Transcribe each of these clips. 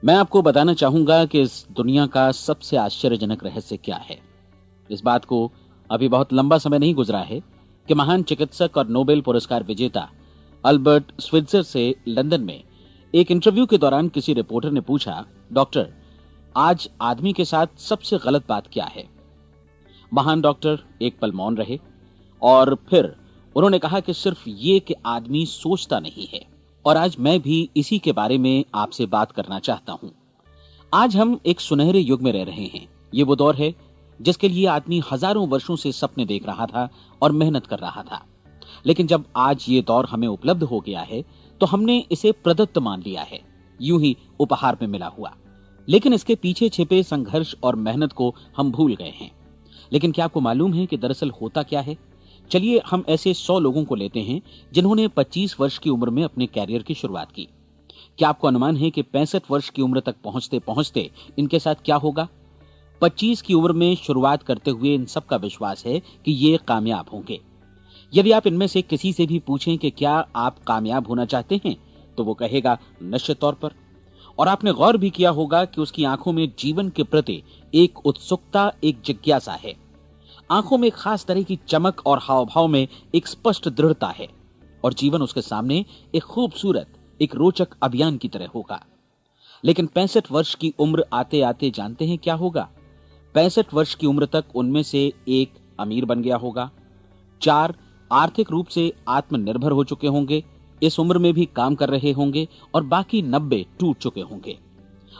मैं आपको बताना चाहूंगा कि इस दुनिया का सबसे आश्चर्यजनक रहस्य क्या है। इस बात को अभी बहुत लंबा समय नहीं गुजरा है कि महान चिकित्सक और नोबेल पुरस्कार विजेता अल्बर्ट स्विट्जर से लंदन में एक इंटरव्यू के दौरान किसी रिपोर्टर ने पूछा, डॉक्टर, आज आदमी के साथ सबसे गलत बात क्या है। महान डॉक्टर एक पल मौन रहे और फिर उन्होंने कहा कि सिर्फ ये कि आदमी सोचता नहीं है। और आज मैं भी इसी के बारे में आपसे बात करना चाहता हूं। आज हम एक सुनहरे युग में रह रहे हैं। ये वो दौर है जिसके लिए आदमी हजारों वर्षों से सपने देख रहा था और मेहनत कर रहा था। लेकिन जब आज ये दौर हमें उपलब्ध हो गया है तो हमने इसे प्रदत्त मान लिया है, यूं ही उपहार में मिला हुआ। लेकिन इसके पीछे छिपे संघर्ष और मेहनत को हम भूल गए हैं। लेकिन क्या आपको मालूम है कि दरअसल होता क्या है? चलिए हम ऐसे 100 लोगों को लेते हैं जिन्होंने 25 वर्ष की उम्र में अपने कैरियर की शुरुआत की। क्या आपको अनुमान है कि 65 वर्ष की उम्र तक पहुंचते पहुंचते इनके साथ क्या होगा? 25 की उम्र में शुरुआत करते हुए इन सबका विश्वास है कि ये कामयाब होंगे। यदि आप इनमें से किसी से भी पूछें कि क्या आप कामयाब होना चाहते हैं, तो वो कहेगा निश्चित तौर पर। और आपने गौर भी किया होगा कि उसकी आंखों में जीवन के प्रति एक उत्सुकता, एक जिज्ञासा है। आंखों में एक खास तरह की चमक और हाव भाव में एक स्पष्ट दृढ़ता है और जीवन उसके सामने एक खूबसूरत, एक रोचक अभियान की तरह होगा। लेकिन 65 वर्ष की उम्र आते आते जानते हैं क्या होगा? 65 वर्ष की उम्र तक उनमें से एक अमीर बन गया होगा, 4 आर्थिक रूप से आत्मनिर्भर हो चुके होंगे, इस उम्र में भी काम कर रहे होंगे और बाकी 90 टूट चुके होंगे।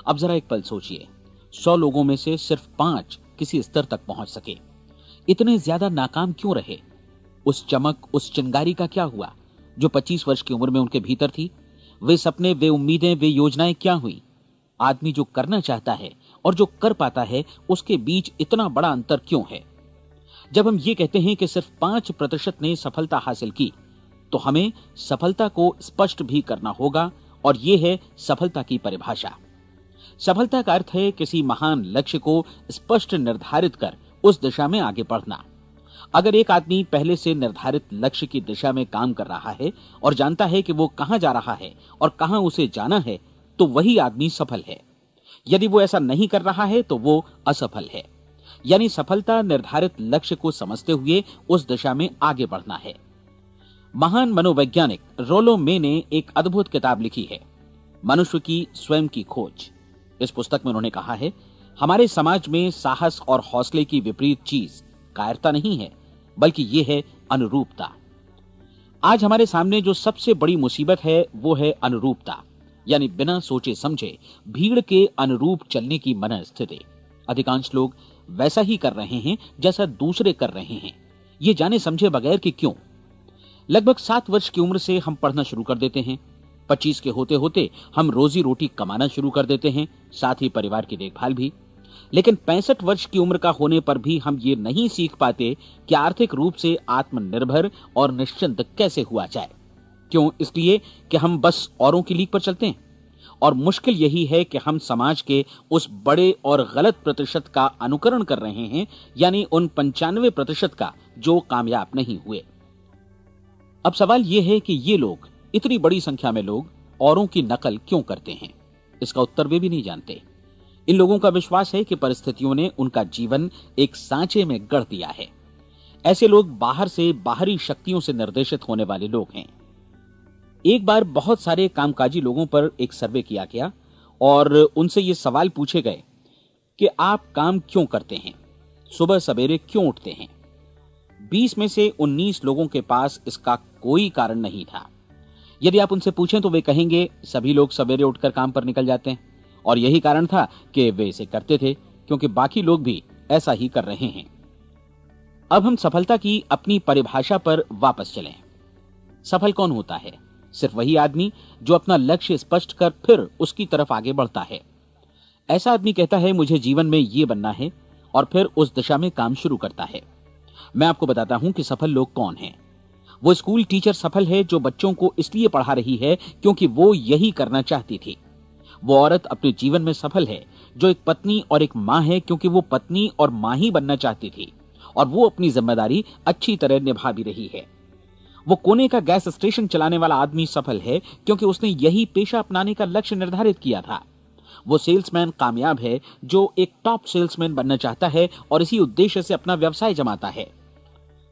अब जरा एक पल सोचिए, 100 लोगों में से सिर्फ 5 किसी स्तर तक पहुंच सके। इतने ज्यादा नाकाम क्यों रहे? उस चमक, उस चिंगारी का क्या हुआ जो 25 वर्ष की उम्र में उनके भीतर थी? वे सपने, वे उम्मीदें, वे योजनाएं क्या हुई? आदमी जो करना चाहता है और जो कर पाता है, उसके बीच इतना बड़ा अंतर क्यों है? जब हम ये कहते हैं कि सिर्फ 5% ने सफलता हासिल की, तो हमें सफलता को स्पष्ट भी करना होगा और यह है सफलता की परिभाषा। सफलता का अर्थ है किसी महान लक्ष्य को स्पष्ट निर्धारित कर उस दिशा में आगे बढ़ना। अगर एक आदमी पहले से निर्धारित लक्ष्य की दिशा में काम कर रहा है और जानता है कि वो कहां जा रहा है और कहां उसे जाना है, तो वही आदमी सफल है। यदि वो ऐसा नहीं कर रहा है तो वो असफल है। यानी सफलता निर्धारित लक्ष्य को समझते हुए उस दिशा में आगे बढ़ना है। महान मनोवैज्ञानिक रोलो मे ने एक अद्भुत किताब लिखी है, मनुष्य की स्वयं की खोज। इस पुस्तक में उन्होंने कहा है, हमारे समाज में साहस और हौसले की विपरीत चीज कायरता नहीं है, बल्कि यह है अनुरूपता। आज हमारे सामने जो सबसे बड़ी मुसीबत है वो है अनुरूपता, यानी बिना सोचे समझे भीड़ के अनुरूप चलने की मनस्थिति। अधिकांश लोग वैसा ही कर रहे हैं जैसा दूसरे कर रहे हैं, ये जाने समझे बगैर कि क्यों। लगभग 7 वर्ष की उम्र से हम पढ़ना शुरू कर देते हैं। 25 के होते होते हम रोजी रोटी कमाना शुरू कर देते हैं, साथ ही परिवार की देखभाल भी। लेकिन 65 वर्ष की उम्र का होने पर भी हम ये नहीं सीख पाते कि आर्थिक रूप से आत्मनिर्भर और निश्चिंत कैसे हुआ जाए। क्यों? इसलिए कि हम बस औरों की लीक पर चलते हैं। और मुश्किल यही है कि हम समाज के उस बड़े और गलत प्रतिशत का अनुकरण कर रहे हैं, यानी उन 95% का जो कामयाब नहीं हुए। अब सवाल यह है कि ये लोग, इतनी बड़ी संख्या में लोग, औरों की नकल क्यों करते हैं? इसका उत्तर वे भी नहीं जानते। इन लोगों का विश्वास है कि परिस्थितियों ने उनका जीवन एक सांचे में गढ़ दिया है। ऐसे लोग बाहर से, बाहरी शक्तियों से निर्देशित होने वाले लोग हैं। एक बार बहुत सारे कामकाजी लोगों पर एक सर्वे किया गया और उनसे ये सवाल पूछे गए कि आप काम क्यों करते हैं, सुबह सवेरे क्यों उठते हैं? 20 में से 19 लोगों के पास इसका कोई कारण नहीं था। यदि आप उनसे पूछें तो वे कहेंगे सभी लोग सवेरे उठकर काम पर निकल जाते हैं और यही कारण था कि वे इसे करते थे क्योंकि बाकी लोग भी ऐसा ही कर रहे हैं। अब हम सफलता की अपनी परिभाषा पर वापस चलें। सफल कौन होता है? सिर्फ वही आदमी जो अपना लक्ष्य स्पष्ट कर फिर उसकी तरफ आगे बढ़ता है। ऐसा आदमी कहता है मुझे जीवन में ये बनना है और फिर उस दिशा में काम शुरू करता है। मैं आपको बताता हूं कि सफल लोग कौन हैं। वो स्कूल टीचर सफल है जो बच्चों को इसलिए पढ़ा रही है क्योंकि वो यही करना चाहती थी। वो औरत अपने जीवन में सफल है जो एक पत्नी और एक मां है क्योंकि वो पत्नी और मां ही बनना चाहती थी और वो अपनी जिम्मेदारी अच्छी तरह निभा भी रही है। वो कोने का गैस स्टेशन चलाने वाला आदमी सफल है क्योंकि उसने यही पेशा अपनाने का लक्ष्य निर्धारित किया था। वो सेल्समैन कामयाब है जो एक टॉप सेल्समैन बनना चाहता है और इसी उद्देश्य से अपना व्यवसाय जमाता है।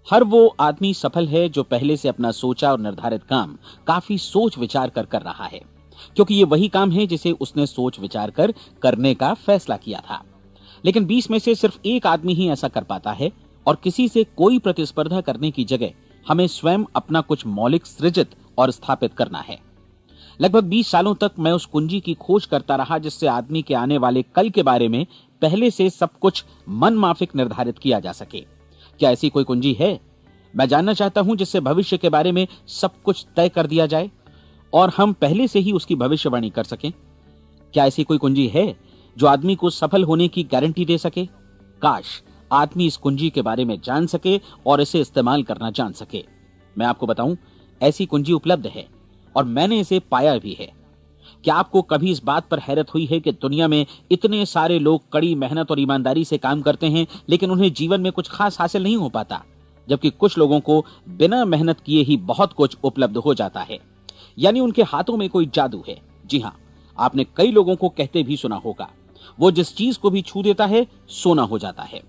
हर वो आदमी सफल है जो पहले से अपना सोचा और निर्धारित काम काफी सोच विचार कर रहा है, क्योंकि ये वही काम है जिसे उसने सोच विचार कर करने का फैसला किया था। लेकिन 20 में से सिर्फ एक आदमी ही ऐसा कर पाता है, और किसी से कोई प्रतिस्पर्धा करने की जगह हमें स्वयं अपना कुछ मौलिक सृजित और स्थापित करना है। लगभग 20 सालों तक मैं उस कुंजी की खोज करता रहा जिससे आदमी के आने वाले कल के बारे में पहले से सब कुछ मन माफिक निर्धारित किया जा सके। क्या ऐसी कोई कुंजी है? मैं जानना चाहता हूं जिससे भविष्य के बारे में सब कुछ तय कर दिया जाए और हम पहले से ही उसकी भविष्यवाणी कर सकें। क्या ऐसी कोई कुंजी है जो आदमी को सफल होने की गारंटी दे सके? काश आदमी इस कुंजी के बारे में जान सके और इसे इस्तेमाल करना जान सके। मैं आपको बताऊं, ऐसी कुंजी उपलब्ध है और मैंने इसे पाया भी है। क्या आपको कभी इस बात पर हैरत हुई है कि दुनिया में इतने सारे लोग कड़ी मेहनत और ईमानदारी से काम करते हैं, लेकिन उन्हें जीवन में कुछ खास हासिल नहीं हो पाता, जबकि कुछ लोगों को बिना मेहनत किए ही बहुत कुछ उपलब्ध हो जाता है। यानी उनके हाथों में कोई जादू है। जी हां, आपने कई लोगों को कहते भी सुना होगा, वो जिस चीज को भी छू देता है सोना हो जाता है।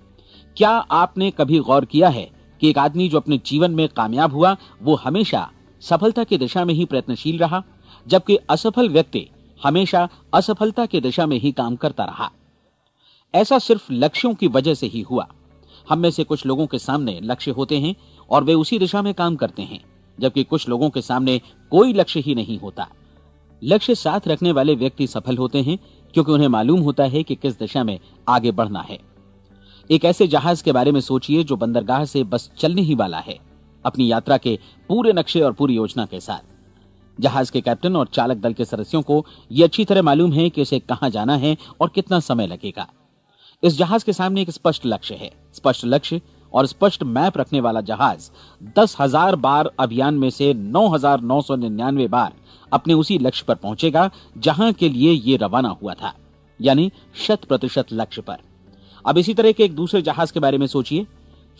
क्या आपने कभी गौर किया है कि एक आदमी जो अपने जीवन में कामयाब हुआ वो हमेशा सफलता की दिशा में ही प्रयत्नशील रहा, जबकि असफल व्यक्ति हमेशा असफलता की दिशा में ही काम करता रहा? ऐसा सिर्फ लक्ष्यों की वजह से ही हुआ। हम में से कुछ लोगों के सामने लक्ष्य होते हैं और वे उसी दिशा में काम करते हैं, जबकि कुछ लोगों के सामने कोई लक्ष्य ही नहीं होता। लक्ष्य साथ रखने वाले व्यक्ति सफल होते हैं क्योंकि उन्हें मालूम होता है कि किस दिशा में आगे बढ़ना है। एक ऐसे जहाज के बारे में सोचिए जो बंदरगाह से बस चलने ही वाला है, अपनी यात्रा के पूरे नक्शे और पूरी योजना के साथ। जहाज के कैप्टन और चालक दल के सदस्यों को यह अच्छी तरह मालूम है कि उसे कहां जाना है और कितना समय लगेगा। इस जहाज के सामने एक स्पष्ट लक्ष्य है। स्पष्ट लक्ष्य और स्पष्ट मैप रखने वाला जहाज 10,000 बार अभियान में से 9,999 बार अपने उसी लक्ष्य पर पहुंचेगा जहां के लिए ये रवाना हुआ था, यानी 100% लक्ष्य पर। अब इसी तरह के एक दूसरे जहाज के बारे में सोचिए।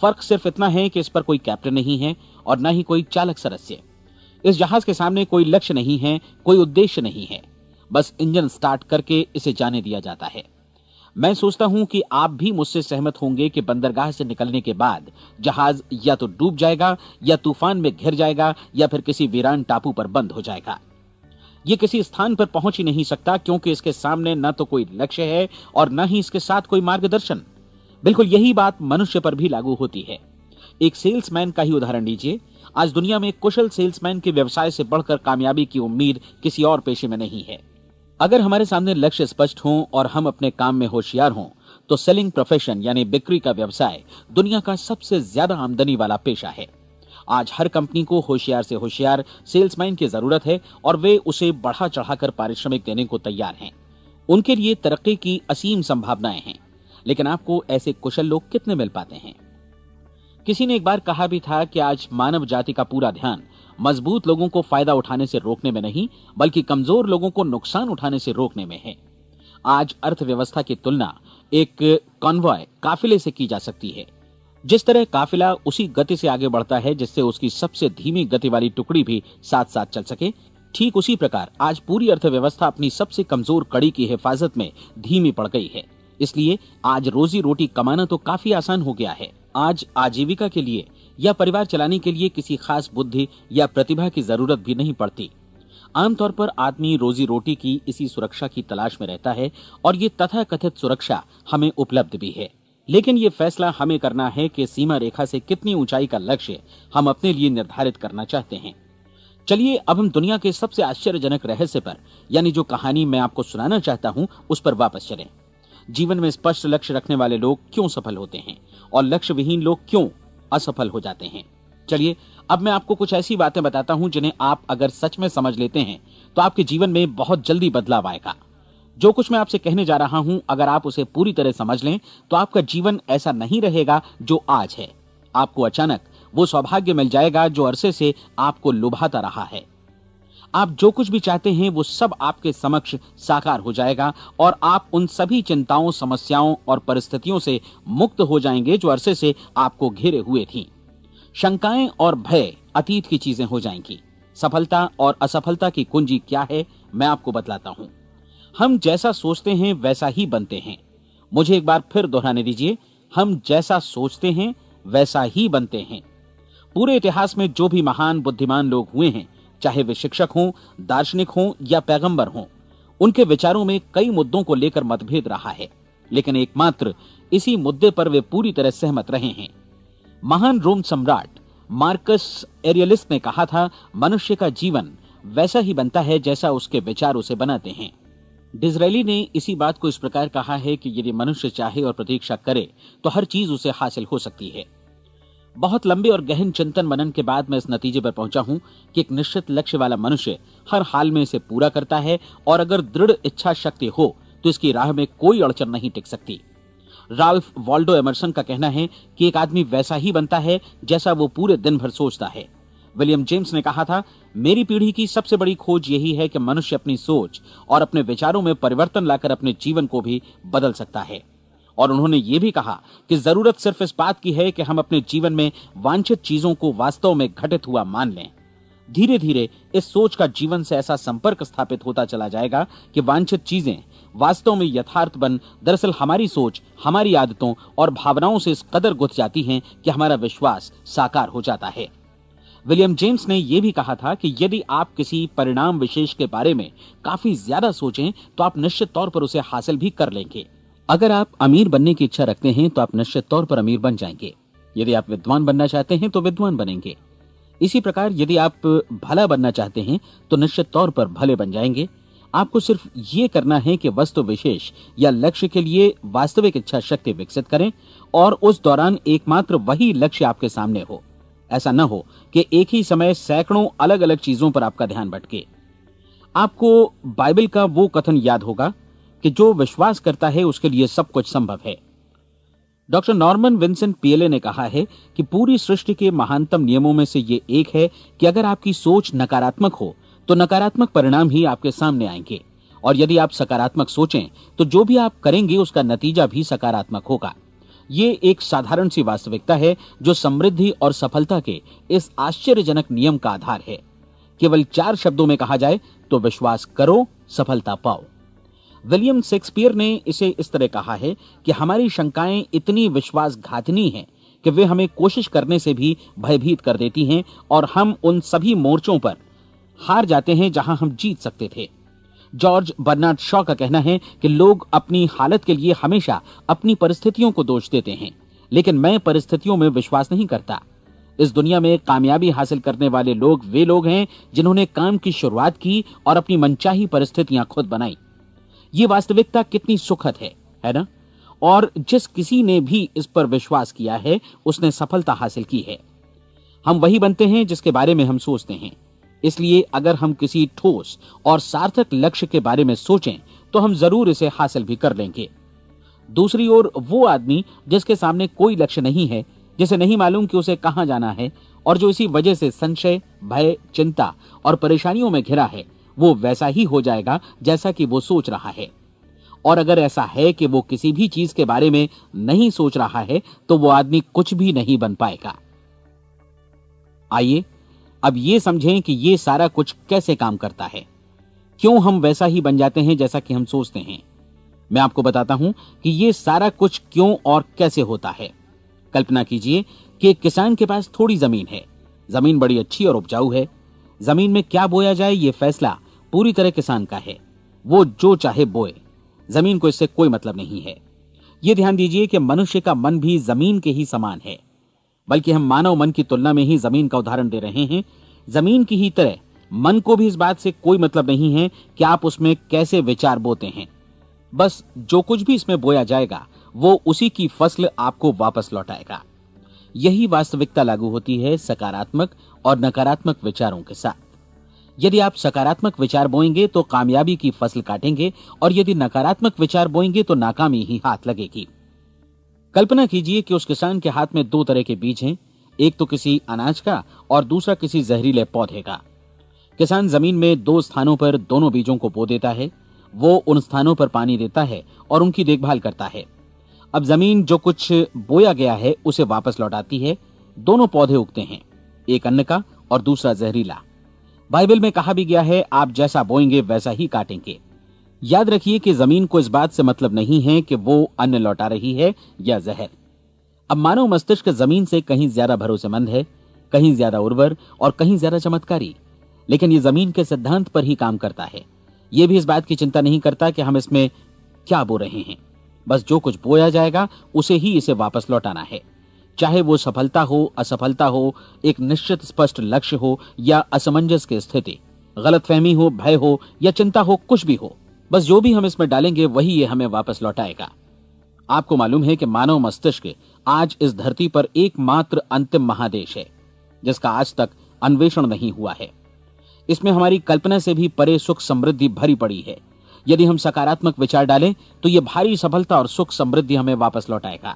फर्क सिर्फ इतना है कि इस पर कोई कैप्टन नहीं है और न ही कोई चालक सदस्य। इस जहाज के सामने कोई लक्ष्य नहीं है, कोई उद्देश्य नहीं है, बस इंजन स्टार्ट करके इसे जाने दिया जाता है। मैं सोचता हूं कि आप भी मुझसे सहमत होंगे कि बंदरगाह से निकलने के बाद जहाज या तो डूब जाएगा या तूफान में घिर जाएगा या फिर किसी वीरान टापू पर बंद हो जाएगा। ये किसी स्थान पर पहुंच ही नहीं सकता क्योंकि इसके सामने न तो कोई लक्ष्य है और न ही इसके साथ कोई मार्गदर्शन। बिल्कुल यही बात मनुष्य पर भी लागू होती है। एक सेल्समैन का ही उदाहरण लीजिए। आज दुनिया में कुशल सेल्समैन के व्यवसाय से बढ़कर कामयाबी की उम्मीद किसी और पेशे में नहीं है। अगर हमारे सामने लक्ष्य स्पष्ट हों और हम अपने काम में होशियार हों तो सेलिंग प्रोफेशन यानी बिक्री का व्यवसाय दुनिया का सबसे ज्यादा आमदनी वाला पेशा है। आज हर कंपनी को होशियार से होशियार सेल्समैन की जरूरत है और वे उसे बढ़ा चढ़ाकर पारिश्रमिक देने को तैयार हैं। उनके लिए तरक्की की असीम संभावनाएं हैं, लेकिन आपको ऐसे कुशल लोग कितने मिल पाते हैं? किसी ने एक बार कहा भी था कि आज मानव जाति का पूरा ध्यान मजबूत लोगों को फायदा उठाने से रोकने में नहीं, बल्कि कमजोर लोगों को नुकसान उठाने से रोकने में है। आज अर्थव्यवस्था की तुलना एक कॉन्वॉय काफिले से की जा सकती है। जिस तरह काफिला उसी गति से आगे बढ़ता है जिससे उसकी सबसे धीमी गति वाली टुकड़ी भी साथ साथ चल सके, ठीक उसी प्रकार आज पूरी अर्थव्यवस्था अपनी सबसे कमजोर कड़ी की हिफाजत में धीमी पड़ गई है। इसलिए आज रोजी रोटी कमाना तो काफी आसान हो गया है। आज आजीविका के लिए या परिवार चलाने के लिए किसी खास बुद्धि या प्रतिभा की जरूरत भी नहीं पड़ती। आमतौर पर आदमी रोजी रोटी की इसी सुरक्षा की तलाश में रहता है और ये तथाकथित सुरक्षा हमें उपलब्ध भी है। लेकिन ये फैसला हमें करना है कि सीमा रेखा से कितनी ऊंचाई का लक्ष्य हम अपने लिए निर्धारित करना चाहते हैं। चलिए अब हम दुनिया के सबसे आश्चर्यजनक रहस्य पर, यानी जो कहानी मैं आपको सुनाना चाहता हूं, उस पर वापस चलें। जीवन में स्पष्ट लक्ष्य रखने वाले लोग क्यों सफल होते हैं और लक्ष्य विहीन लोग क्यों असफल हो जाते हैं? चलिए अब मैं आपको कुछ ऐसी बातें बताता हूं जिन्हें आप अगर सच में समझ लेते हैं तो आपके जीवन में बहुत जल्दी बदलाव आएगा। जो कुछ मैं आपसे कहने जा रहा हूं, अगर आप उसे पूरी तरह समझ लें तो आपका जीवन ऐसा नहीं रहेगा जो आज है। आपको अचानक वो सौभाग्य मिल जाएगा जो अरसे से आपको लुभाता रहा है। आप जो कुछ भी चाहते हैं वो सब आपके समक्ष साकार हो जाएगा और आप उन सभी चिंताओं, समस्याओं और परिस्थितियों से मुक्त हो जाएंगे जो अरसे से आपको घेरे हुए थीं। शंकाएं और भय अतीत की चीजें हो जाएंगी। सफलता और असफलता की कुंजी क्या है, मैं आपको बतलाता हूं। हम जैसा सोचते हैं वैसा ही बनते हैं। मुझे एक बार फिर दोहराने दीजिए, हम जैसा सोचते हैं वैसा ही बनते हैं। पूरे इतिहास में जो भी महान बुद्धिमान लोग हुए हैं, चाहे वे शिक्षक हों, दार्शनिक हों या पैगंबर हों, उनके विचारों में कई मुद्दों को लेकर मतभेद रहा है, लेकिन एकमात्र इसी मुद्दे पर वे पूरी तरह सहमत रहे हैं। महान रोम सम्राट मार्कस एरियलिस ने कहा था, मनुष्य का जीवन वैसा ही बनता है जैसा उसके विचार उसे बनाते हैं। डिज़रायली ने इसी बात को इस प्रकार कहा है कि यदि मनुष्य चाहे और प्रतीक्षा करे तो हर चीज उसे हासिल हो सकती है। बहुत लंबे और गहन चिंतन मनन के बाद मैं इस नतीजे पर पहुंचा हूं कि एक निश्चित लक्ष्य वाला मनुष्य हर हाल में इसे पूरा करता है, और अगर दृढ़ इच्छा शक्ति हो तो इसकी राह में कोई अड़चन नहीं टिक सकती। राल्फ वॉल्डो एमर्सन का कहना है कि एक आदमी वैसा ही बनता है जैसा वो पूरे दिन भर सोचता है। विलियम जेम्स ने कहा था, मेरी पीढ़ी की सबसे बड़ी खोज यही है कि मनुष्य अपनी सोच और अपने विचारों में परिवर्तन लाकर अपने जीवन को भी बदल सकता है। और उन्होंने ये भी कहा कि जरूरत सिर्फ इस बात की है कि हम अपने जीवन में वांछित चीजों को वास्तव में घटित हुआ मान लें। धीरे धीरे इस सोच का जीवन से ऐसा संपर्क स्थापित होता चला जाएगा कि वांछित चीजें वास्तव में यथार्थ बन दरअसल हमारी सोच, हमारी आदतों और भावनाओं से इस कदर गुथ जाती हैं कि हमारा विश्वास साकार हो जाता है। विलियम जेम्स ने यह भी कहा था कि यदि आप किसी परिणाम विशेष के बारे में काफी ज्यादा सोचें तो आप निश्चित तौर पर उसे हासिल भी कर लेंगे। अगर आप अमीर बनने की इच्छा रखते हैं तो आप निश्चित तौर पर अमीर बन जाएंगे। यदि आप विद्वान बनना चाहते हैं तो विद्वान बनेंगे। इसी प्रकार यदि आप भला बनना चाहते हैं तो निश्चित तौर पर भले बन जाएंगे। आपको सिर्फ ये करना है कि वस्तु विशेष या लक्ष्य के लिए वास्तविक इच्छा शक्ति विकसित करें और उस दौरान एकमात्र वही लक्ष्य आपके सामने हो। ऐसा न हो कि एक ही समय सैकड़ों अलग अलग चीजों पर आपका ध्यान भटके। आपको बाइबल का वो कथन याद होगा कि जो विश्वास करता है उसके लिए सब कुछ संभव है। डॉक्टर नॉर्मन विंसेंट पीएले ने कहा है कि पूरी सृष्टि के महानतम नियमों में से ये एक है कि अगर आपकी सोच नकारात्मक हो तो नकारात्मक परिणाम ही आपके सामने आएंगे, और यदि आप सकारात्मक सोचें तो जो भी आप करेंगे उसका नतीजा भी सकारात्मक होगा। ये एक साधारण सी वास्तविकता है जो समृद्धि और सफलता के इस आश्चर्यजनक नियम का आधार है। केवल 4 शब्दों में कहा जाए तो विश्वास करो, सफलता पाओ। विलियम शेक्सपियर ने इसे इस तरह कहा है कि हमारी शंकाएं इतनी विश्वासघातिनी हैं कि वे हमें कोशिश करने से भी भयभीत कर देती हैं और हम उन सभी मोर्चों पर हार जाते हैं जहां हम जीत सकते थे। जॉर्ज बर्नार्ड शॉ का कहना है कि लोग अपनी हालत के लिए हमेशा अपनी परिस्थितियों को दोष देते हैं, लेकिन मैं परिस्थितियों में विश्वास नहीं करता। इस दुनिया में कामयाबी हासिल करने वाले लोग वे लोग हैं जिन्होंने काम की शुरुआत की और अपनी मनचाही परिस्थितियां खुद बनाई। ये वास्तविकता कितनी सुखद है ना? और जिस किसी ने भी इस पर विश्वास किया है उसने सफलता हासिल की है। हम वही बनते हैं जिसके बारे में हम सोचते हैं। इसलिए अगर हम किसी ठोस और सार्थक लक्ष्य के बारे में सोचें तो हम जरूर इसे हासिल भी कर लेंगे। दूसरी ओर वो आदमी जिसके सामने कोई लक्ष्य नहीं है, जिसे नहीं मालूम कि उसे कहां जाना है और जो इसी वजह से संशय, भय, चिंता और परेशानियों में घिरा है, वो वैसा ही हो जाएगा जैसा कि वो सोच रहा है। और अगर ऐसा है कि वो किसी भी चीज के बारे में नहीं सोच रहा है तो वो आदमी कुछ भी नहीं बन पाएगा। आइए अब ये समझें कि ये सारा कुछ कैसे काम करता है, क्यों हम वैसा ही बन जाते हैं जैसा कि हम सोचते हैं। मैं आपको बताता हूं कि ये सारा कुछ क्यों और कैसे होता है। कल्पना कीजिए कि एक किसान के पास थोड़ी जमीन है। जमीन बड़ी अच्छी और उपजाऊ है। जमीन में क्या बोया जाए ये फैसला पूरी तरह किसान का है। वो जो चाहे बोए, जमीन को इससे कोई मतलब नहीं है। ये ध्यान दीजिए कि मनुष्य का मन भी जमीन के ही समान है, बल्कि हम मानव मन की तुलना में ही जमीन का उदाहरण दे रहे हैं। जमीन की ही तरह मन को भी इस बात से कोई मतलब नहीं है कि आप उसमें कैसे विचार बोते हैं। बस जो कुछ भी इसमें बोया जाएगा वो उसी की फसल आपको वापस लौटाएगा। यही वास्तविकता लागू होती है सकारात्मक और नकारात्मक विचारों के साथ। यदि आप सकारात्मक विचार बोएंगे तो कामयाबी की फसल काटेंगे, और यदि नकारात्मक विचार बोएंगे तो नाकामी ही हाथ लगेगी। कल्पना कीजिए कि उस किसान के हाथ में 2 तरह के बीज हैं, एक तो किसी अनाज का और दूसरा किसी जहरीले पौधे का। किसान जमीन में 2 स्थानों पर दोनों बीजों को बो देता है। वो उन स्थानों पर पानी देता है और उनकी देखभाल करता है। अब जमीन जो कुछ बोया गया है उसे वापस लौटाती है। दोनों पौधे उगते हैं, एक अन्न का और दूसरा जहरीला। बाइबल में कहा भी गया है, आप जैसा बोएंगे वैसा ही काटेंगे। याद रखिए कि जमीन को इस बात से मतलब नहीं है कि वो अन्न लौटा रही है या जहर। अब मानव मस्तिष्क जमीन से कहीं ज्यादा भरोसेमंद है, कहीं ज्यादा उर्वर और कहीं ज्यादा चमत्कारी, लेकिन ये जमीन के सिद्धांत पर ही काम करता है। ये भी इस बात की चिंता नहीं करता कि हम इसमें क्या बो रहे हैं। बस जो कुछ बोया जाएगा उसे ही इसे वापस लौटाना है, चाहे वो सफलता हो, असफलता हो, एक निश्चित स्पष्ट लक्ष्य हो या असमंजस की स्थिति, गलतफहमी हो, भय हो या चिंता हो, कुछ भी हो। बस जो भी हम इसमें डालेंगे वही ये हमें वापस लौटाएगा। आपको मालूम है कि मानव मस्तिष्क आज इस धरती पर एकमात्र अंतिम महादेश है जिसका आज तक अन्वेषण नहीं हुआ है। इसमें हमारी कल्पना से भी परे सुख समृद्धि भरी पड़ी है। यदि हम सकारात्मक विचार डालें तो यह भारी सफलता और सुख समृद्धि हमें वापस लौटाएगा।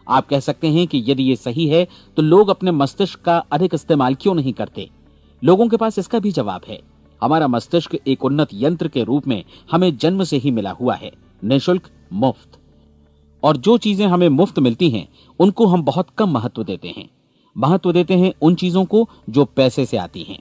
आप कह सकते हैं कि यदि ये सही है तो लोग अपने मस्तिष्क का अधिक इस्तेमाल क्यों नहीं करते? लोगों के पास इसका भी जवाब है। हमारा मस्तिष्क एक उन्नत यंत्र के रूप में हमें जन्म से ही मिला हुआ है, निःशुल्क, मुफ्त। और जो चीजें हमें मुफ्त मिलती हैं उनको हम बहुत कम महत्व देते हैं। महत्व देते हैं उन चीजों को जो पैसे से आती हैं,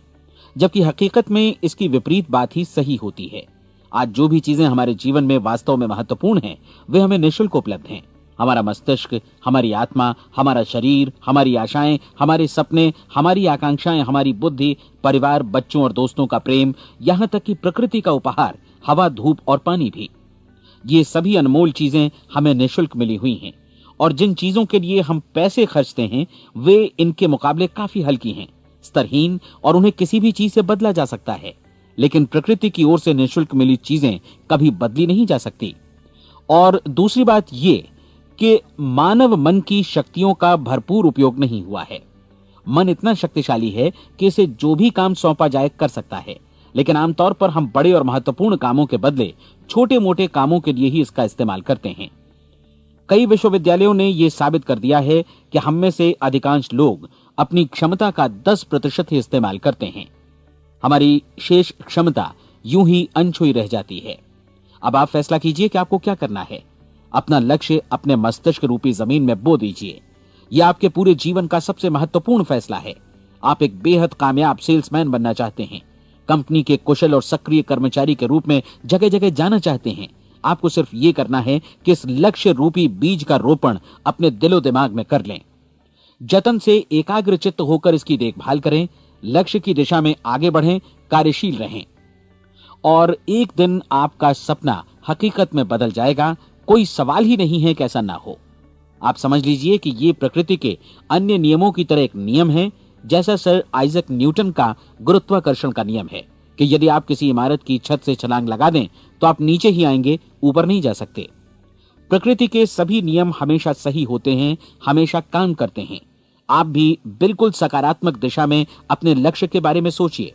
जबकि हकीकत में इसकी विपरीत बात ही सही होती है। आज जो भी चीजें हमारे जीवन में वास्तव में महत्वपूर्ण हैं वे हमें निःशुल्क उपलब्ध हैं। हमारा मस्तिष्क, हमारी आत्मा, हमारा शरीर, हमारी आशाएं, हमारे सपने, हमारी आकांक्षाएं, हमारी बुद्धि, परिवार, बच्चों और दोस्तों का प्रेम, यहां तक कि प्रकृति का उपहार, हवा, धूप और पानी भी। ये सभी अनमोल चीजें हमें निःशुल्क मिली हुई हैं, और जिन चीजों के लिए हम पैसे खर्चते हैं वे इनके मुकाबले काफी हल्की हैं, स्तरहीन, और उन्हें किसी भी चीज से बदला जा सकता है। लेकिन प्रकृति की ओर से निःशुल्क मिली चीजें कभी बदली नहीं जा सकती। और दूसरी बात ये कि मानव मन की शक्तियों का भरपूर उपयोग नहीं हुआ है। मन इतना शक्तिशाली है कि इसे जो भी काम सौंपा जाए कर सकता है, लेकिन आमतौर पर हम बड़े और महत्वपूर्ण कामों के बदले छोटे मोटे कामों के लिए ही इसका इस्तेमाल करते हैं। कई विश्वविद्यालयों ने यह साबित कर दिया है कि हम में से अधिकांश लोग अपनी क्षमता का 10% ही इस्तेमाल करते हैं। हमारी शेष क्षमता यूं ही अनछुई रह जाती है। अब आप फैसला कीजिए कि आपको क्या करना है। अपना लक्ष्य अपने मस्तिष्क रूपी जमीन में बो दीजिए। यह आपके पूरे जीवन का सबसे महत्वपूर्ण फैसला है। आप एक बेहद कामयाब सेल्समैन बनना चाहते हैं, कंपनी के कुशल और सक्रिय कर्मचारी के रूप में जगह जगह जाना चाहते हैं। आपको सिर्फ ये करना है कि इस लक्ष्य रूपी बीज का रोपण अपने दिलो दिमाग में कर लें। जतन से एकाग्रचित्त होकर इसकी देखभाल करें, लक्ष्य की दिशा में आगे बढ़ें, कार्यशील रहें, और एक दिन आपका सपना हकीकत में बदल जाएगा। कोई सवाल ही नहीं है कि ऐसा ना हो। आप समझ लीजिए कि ये प्रकृति के अन्य नियमों की तरह एक नियम है, जैसा सर आइजक न्यूटन का गुरुत्वाकर्षण का नियम है कि यदि आप किसी इमारत की छत से छलांग लगा दें तो आप नीचे ही आएंगे, ऊपर नहीं जा सकते। प्रकृति के सभी नियम हमेशा सही होते हैं, हमेशा काम करते हैं। आप भी बिल्कुल सकारात्मक दिशा में अपने लक्ष्य के बारे में सोचिए।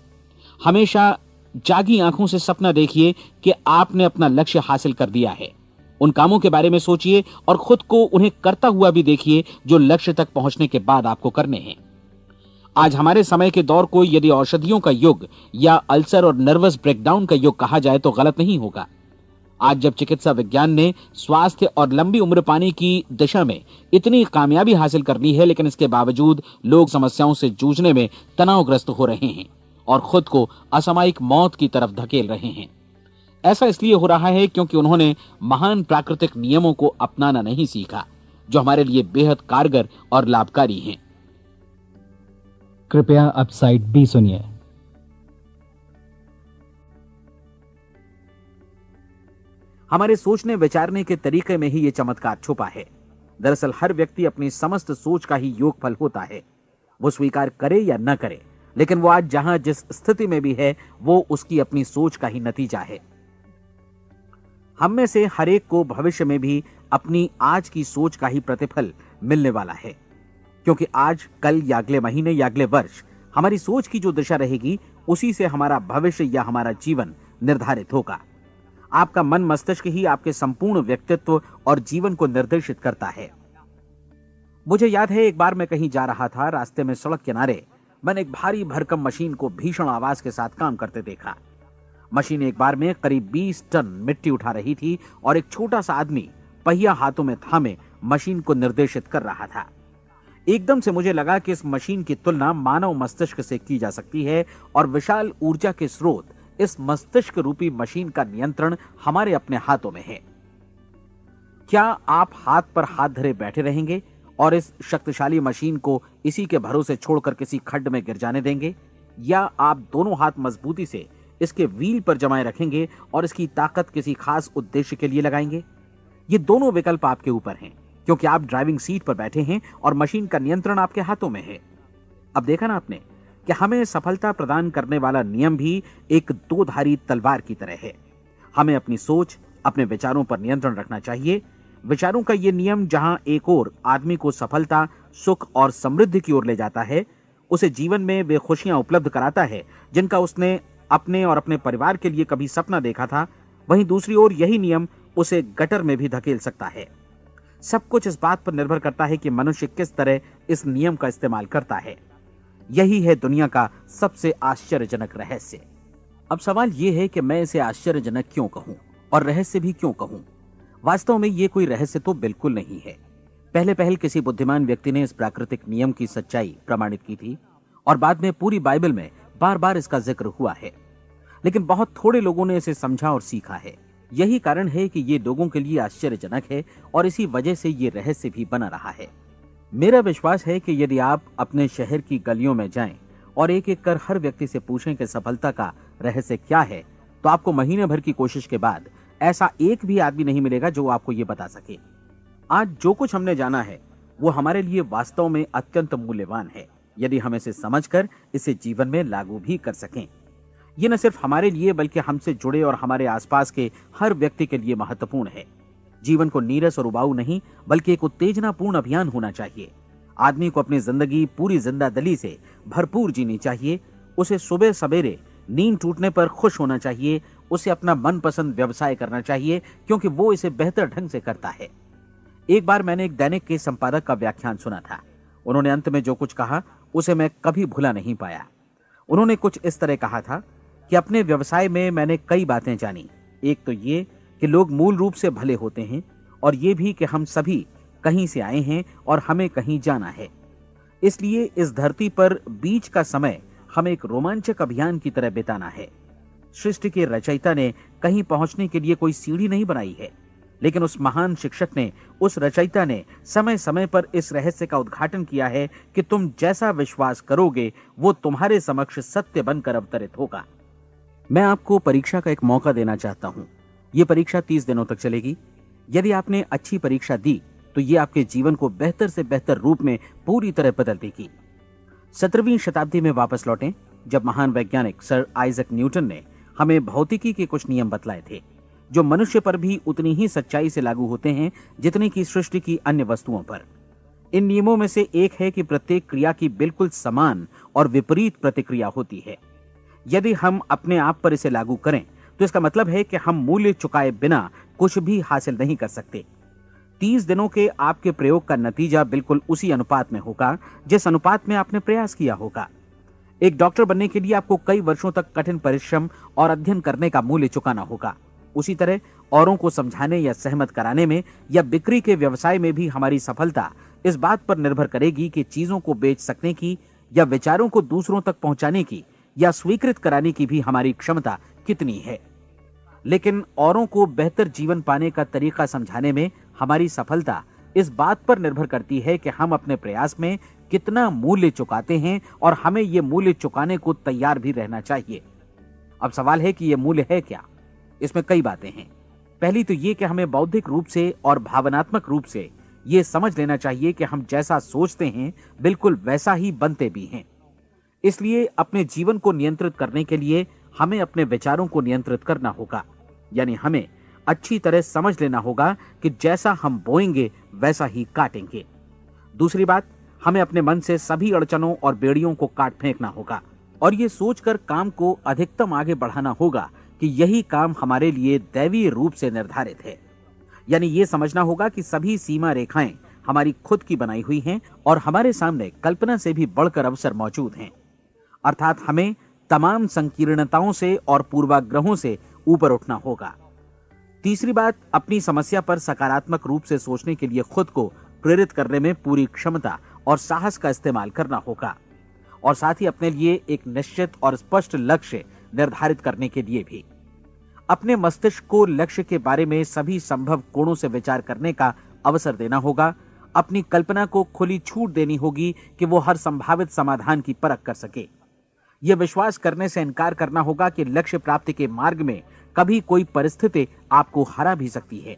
हमेशा जागी आंखों से सपना देखिए कि आपने अपना लक्ष्य हासिल कर दिया है। उन कामों के बारे में सोचिए और खुद को उन्हें करता हुआ भी देखिए जो लक्ष्य तक पहुंचने के बाद आपको करने हैं। आज हमारे समय के दौर को यदि औषधियों का युग या अल्सर और नर्वस ब्रेकडाउन का युग कहा जाए तो गलत नहीं होगा। आज जब चिकित्सा विज्ञान ने स्वास्थ्य और लंबी उम्र पाने की दिशा में इतनी कामयाबी हासिल कर ली है, लेकिन इसके बावजूद लोग समस्याओं से जूझने में तनावग्रस्त हो रहे हैं और खुद को असामयिक मौत की तरफ धकेल रहे हैं। ऐसा इसलिए हो रहा है क्योंकि उन्होंने महान प्राकृतिक नियमों को अपनाना नहीं सीखा, जो हमारे लिए बेहद कारगर और लाभकारी हैं। कृपया अब साइड बी सुनिए। हमारे सोचने विचारने के तरीके में ही ये चमत्कार छुपा है। दरअसल हर व्यक्ति अपनी समस्त सोच का ही योगफल होता है। वो स्वीकार करे या न करे, लेकिन वो आज जहां जिस स्थिति में भी है वो उसकी अपनी सोच का ही नतीजा है। हम में से हर एक को भविष्य में भी अपनी आज की सोच का ही प्रतिफल मिलने वाला है, क्योंकि आज, कल या अगले महीने या अगले वर्ष हमारी सोच की जो दिशा रहेगी उसी से हमारा भविष्य या हमारा जीवन निर्धारित होगा। आपका मन मस्तिष्क ही आपके संपूर्ण व्यक्तित्व और जीवन को निर्देशित करता है। मुझे याद है, एक बार मैं कहीं जा रहा था, रास्ते में सड़क किनारे मैंने एक भारी भरकम मशीन को भीषण आवाज के साथ काम करते देखा। मशीन एक बार में करीब 20 टन मिट्टी उठा रही थी और एक छोटा सा आदमी पहिया हाथों में थामे मशीन को निर्देशित कर रहा था। एकदम से मुझे लगा कि इस मशीन की तुलना मानव मस्तिष्क से की जा सकती है और विशाल ऊर्जा के स्रोत इस मस्तिष्क रूपी मशीन का नियंत्रण हमारे अपने हाथों में है। क्या आप हाथ पर हाथ धरे बैठे रहेंगे और इस शक्तिशाली मशीन को इसी के भरोसे छोड़कर किसी खड्ड में गिर जाने देंगे, या आप दोनों हाथ मजबूती से इसके व्हील पर जमाए रखेंगे और इसकी ताकत किसी खास उद्देश्य के लिए लगाएंगे? ये दोनों विकल्प आपके ऊपर हैं, क्योंकि आप ड्राइविंग सीट पर बैठे हैं और मशीन का नियंत्रण आपके हाथों में है। अब देखा ना आपने कि हमें सफलता प्रदान करने वाला नियम भी एक दो-धारी तलवार की तरह है। हमें अपनी सोच, अपने विचारों पर नियंत्रण रखना चाहिए। विचारों का यह नियम जहां एक ओर आदमी को सफलता, सुख और समृद्धि की ओर ले जाता है, उसे जीवन में वे खुशियां उपलब्ध कराता है जिनका उसने अपने और अपने परिवार के लिए कभी सपना देखा था, वहीं दूसरी ओर यही नियम उसे गटर में भी धकेल सकता है। सब कुछ इस बात पर निर्भर करता है कि मनुष्य किस तरह इस नियम का इस्तेमाल करता है। यही है दुनिया का सबसे आश्चर्यजनक रहस्य। अब सवाल यह है कि मैं इसे आश्चर्यजनक क्यों कहूं और रहस्य भी क्यों कहूं? वास्तव में यह कोई रहस्य तो बिल्कुल नहीं है। पहले पहल किसी बुद्धिमान व्यक्ति ने इस प्राकृतिक नियम की सच्चाई प्रमाणित की थी और बाद में पूरी बाइबल में बार बार इसका जिक्र हुआ है, लेकिन बहुत थोड़े लोगों ने इसे समझा और सीखा है। यही कारण है कि ये लोगों के लिए आश्चर्यजनक है और इसी वजह से ये रहस्य भी बना रहा है। मेरा विश्वास है कि यदि आप अपने शहर की गलियों में जाएं और एक एक कर हर व्यक्ति से पूछें कि सफलता का रहस्य क्या है, तो आपको महीने भर की कोशिश के बाद ऐसा एक भी आदमी नहीं मिलेगा जो आपको ये बता सके। आज जो कुछ हमने जाना है वो हमारे लिए वास्तव में अत्यंत मूल्यवान है, यदि हम इसे समझकर इसे जीवन में लागू भी कर सकें। ये न सिर्फ हमारे लिए बल्कि हमसे जुड़े और हमारे आसपास के हर व्यक्ति के लिए महत्वपूर्ण है। जीवन को नीरस और उबाऊ नहीं बल्कि एक उत्तेजनापूर्ण अभियान होना चाहिए। आदमी को अपनी जिंदगी पूरी जिंदादिली से भरपूर जीनी चाहिए। उसे सुबह सवेरे नींद टूटने पर खुश होना चाहिए। उसे अपना मनपसंद व्यवसाय करना चाहिए, क्योंकि वो इसे बेहतर ढंग से करता है। एक बार मैंने एक दैनिक के संपादक का व्याख्यान सुना था। उन्होंने अंत में जो कुछ कहा उसे मैं कभी भुला नहीं पाया। उन्होंने कुछ इस तरह कहा था कि अपने व्यवसाय में मैंने कई बातें जानी। एक तो ये कि लोग मूल रूप से भले होते हैं, और ये भी कि हम सभी कहीं से आए हैं और हमें कहीं जाना है। इसलिए इस धरती पर बीच का समय हमें एक रोमांचक अभियान की तरह बिताना है। सृष्टि के रचयिता ने कहीं पहुंचने के लिए कोई सीढ़ी नहीं बनाई है, लेकिन उस महान शिक्षक ने, उस रचयिता ने समय समय पर इस रहस्य का उद्घाटन किया है कि तुम जैसा विश्वास करोगे वो तुम्हारे समक्ष सत्य बनकर अवतरित होगा। मैं आपको परीक्षा का एक मौका देना चाहता हूं। यह परीक्षा 30 दिनों तक चलेगी। यदि आपने अच्छी परीक्षा दी तो ये आपके जीवन को बेहतर से बेहतर रूप में पूरी तरह बदल देगी। 17वीं शताब्दी में वापस लौटें, जब महान वैज्ञानिक सर आइजक न्यूटन ने हमें भौतिकी के कुछ नियम बतलाए थे, जो मनुष्य पर भी उतनी ही सच्चाई से लागू होते हैं जितनी की सृष्टि की अन्य वस्तुओं पर। इन नियमों में से एक है कि प्रत्येक क्रिया की बिल्कुल समान और विपरीत प्रतिक्रिया होती है। यदि हम अपने आप पर इसे लागू करें तो इसका मतलब है कि हम मूल्य चुकाए बिना कुछ भी हासिल नहीं कर सकते। 30 दिनों के आपके प्रयोग का नतीजा बिल्कुल उसी अनुपात में होगा जिस अनुपात में आपने प्रयास किया होगा। एक डॉक्टर बनने के लिए आपको कई वर्षों तक कठिन परिश्रम और अध्ययन करने का मूल्य चुकाना होगा। उसी तरह औरों को समझाने या सहमत कराने में या बिक्री के व्यवसाय में भी हमारी सफलता इस बात पर निर्भर करेगी कि चीजों को बेच सकने की या विचारों को दूसरों तक पहुंचाने की या स्वीकृत कराने की भी हमारी क्षमता कितनी है। लेकिन औरों को बेहतर जीवन पाने का तरीका समझाने में हमारी सफलता इस बात पर निर्भर करती है कि हम अपने प्रयास में कितना मूल्य चुकाते हैं, और हमें यह मूल्य चुकाने को तैयार भी रहना चाहिए। अब सवाल है कि यह मूल्य है क्या? इसमें कई बातें हैं। पहली तो यह कि हमें बौद्धिक रूप से और भावनात्मक रूप से यह समझ लेना चाहिए कि हम जैसा सोचते हैं बिल्कुल वैसा ही बनते भी हैं। इसलिए अपने जीवन को नियंत्रित करने के लिए हमें अपने विचारों को नियंत्रित करना होगा। यानी हमें अच्छी तरह समझ लेना होगा कि जैसा हम बोएंगे वैसा ही काटेंगे। दूसरी बात, हमें अपने मन से सभी अड़चनों और बेड़ियों को काट फेंकना होगा और ये सोचकर काम को अधिकतम आगे बढ़ाना होगा कि यही काम हमारे लिए दैवीय रूप से निर्धारित है। यानी ये समझना होगा कि सभी सीमा रेखाएं हमारी खुद की बनाई हुई हैं और हमारे सामने कल्पना से भी बढ़कर अवसर मौजूद हैं। अर्थात हमें तमाम संकीर्णताओं से और पूर्वाग्रहों से ऊपर उठना होगा। तीसरी बात, अपनी समस्या पर सकारात्मक रूप से सोचने के लिए खुद को प्रेरित करने में पूरी क्षमता और साहस का इस्तेमाल करना होगा, और साथ ही अपने लिए एक निश्चित और स्पष्ट लक्ष्य निर्धारित करने के लिए भी। अपने मस्तिष्क को लक्ष्य के बारे में सभी संभव कोणों से विचार करने का अवसर देना होगा। अपनी कल्पना को खुली छूट देनी होगी कि वो हर संभावित समाधान की परख कर सके। यह विश्वास करने से इनकार करना होगा कि लक्ष्य प्राप्ति के मार्ग में कभी कोई परिस्थिति आपको हरा भी सकती है।